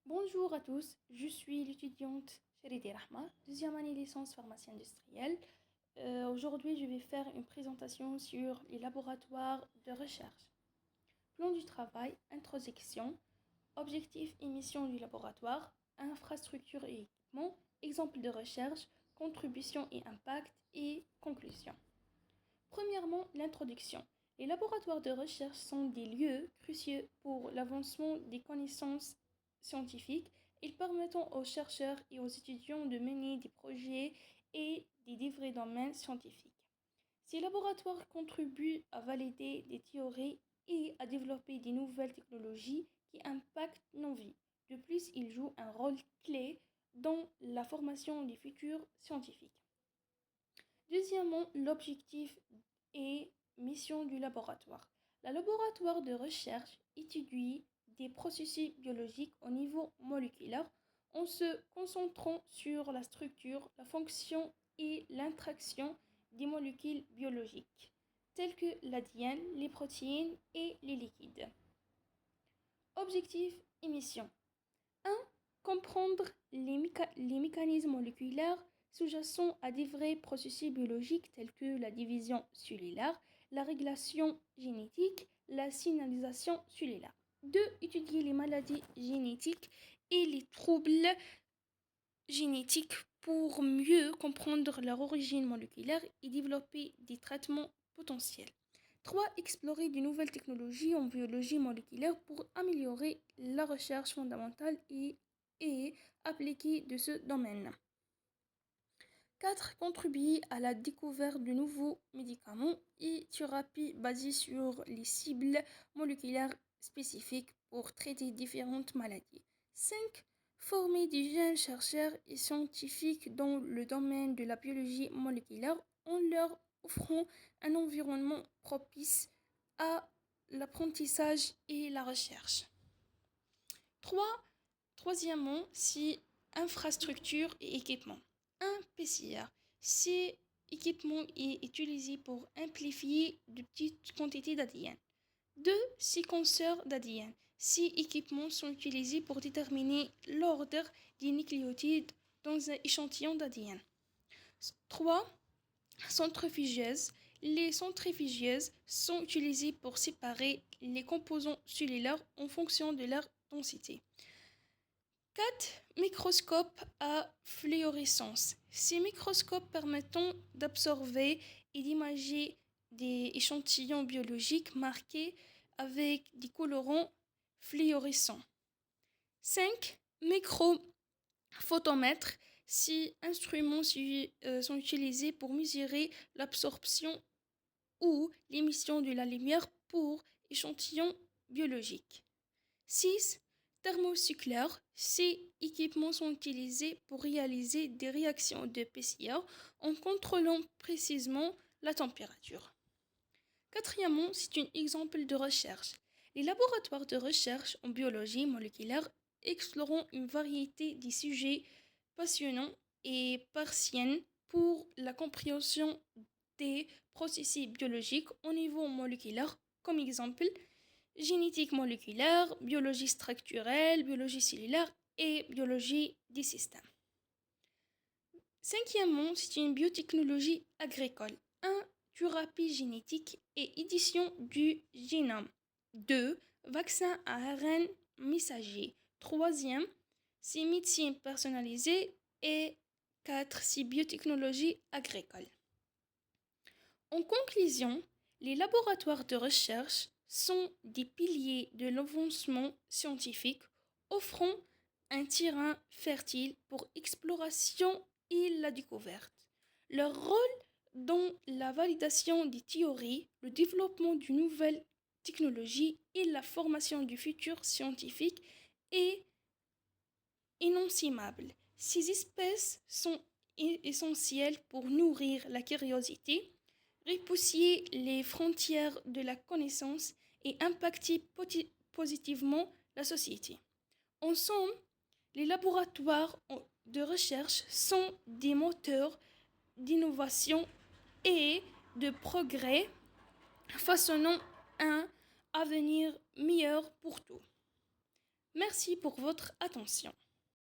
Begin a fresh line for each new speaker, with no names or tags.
Bonjour à tous, je suis l'étudiante Sheridi Rahma, deuxième année licence pharmacie industrielle. Aujourd'hui, je vais faire une présentation sur les laboratoires de recherche. Plan du travail, introduction, objectifs et missions du laboratoire, infrastructure et équipement, exemple de recherche, contribution et impact et conclusion. Premièrement, l'introduction. Les laboratoires de recherche sont des lieux cruciaux pour l'avancement des connaissances scientifiques. Ils permettent aux chercheurs et aux étudiants de mener des projets et des vrais domaines scientifiques. Ces laboratoires contribuent à valider des théories et à développer de nouvelles technologies qui impactent nos vies. De plus, ils jouent un rôle clé dans la formation des futurs scientifiques. Deuxièmement, l'objectif et mission du laboratoire. Le laboratoire de recherche étudie des processus biologiques au niveau moléculaire en se concentrant sur la structure, la fonction et l'interaction des molécules biologiques, telles que l'ADN, les protéines et les liquides. Objectif et mission. 1. Comprendre les mécanismes moléculaires sous-jacents à des vrais processus biologiques tels que la division cellulaire, la régulation génétique, la signalisation cellulaire. 2. Étudier les maladies génétiques et les troubles génétiques pour mieux comprendre leur origine moléculaire et développer des traitements potentiels. 3. Explorer de nouvelles technologies en biologie moléculaire pour améliorer la recherche fondamentale et appliquée de ce domaine. 4. Contribuer à la découverte de nouveaux médicaments et thérapies basées sur les cibles moléculaires spécifiques pour traiter différentes maladies. 5. Former des jeunes chercheurs et scientifiques dans le domaine de la biologie moléculaire en leur offrant un environnement propice à l'apprentissage et la recherche. Troisièmement, c'est infrastructure et équipement. Un PCR, cet équipement est utilisé pour amplifier de petites quantités d'ADN. 2. Séquenceurs d'ADN. Ces équipements sont utilisés pour déterminer l'ordre des nucléotides dans un échantillon d'ADN. 3. Centrifugeuses. Les centrifugeuses sont utilisées pour séparer les composants cellulaires en fonction de leur densité. 4. Microscopes à fluorescence. Ces microscopes permettent d'absorber et d'imager des échantillons biologiques marqués avec des colorants fluorescents. 5. Microphotomètres. Ces instruments sont utilisés pour mesurer l'absorption ou l'émission de la lumière pour échantillons biologiques. 6. Thermocycleurs. Ces équipements sont utilisés pour réaliser des réactions de PCR en contrôlant précisément la température. Quatrièmement, c'est un exemple de recherche. Les laboratoires de recherche en biologie moléculaire explorent une variété de sujets passionnants et partiels pour la compréhension des processus biologiques au niveau moléculaire, comme exemple génétique moléculaire, biologie structurelle, biologie cellulaire et biologie des systèmes. Cinquièmement, c'est une biotechnologie agricole. 1. Thérapie génétique et édition du génome. 2. Vaccin à ARN messager. Troisième, c'est médecine personnalisée. Et 4. C'est biotechnologie agricole. En conclusion, les laboratoires de recherche sont des piliers de l'avancement scientifique, offrant un terrain fertile pour exploration et la découverte. Leur rôle dans la validation des théories, le développement de nouvelles technologies et la formation du futur scientifique est inestimable. Ces espèces sont essentielles pour nourrir la curiosité, repousser les frontières de la connaissance et impacter positivement la société. Ensemble, les laboratoires de recherche sont des moteurs d'innovation et de progrès, façonnant un avenir meilleur pour tous. Merci pour votre attention.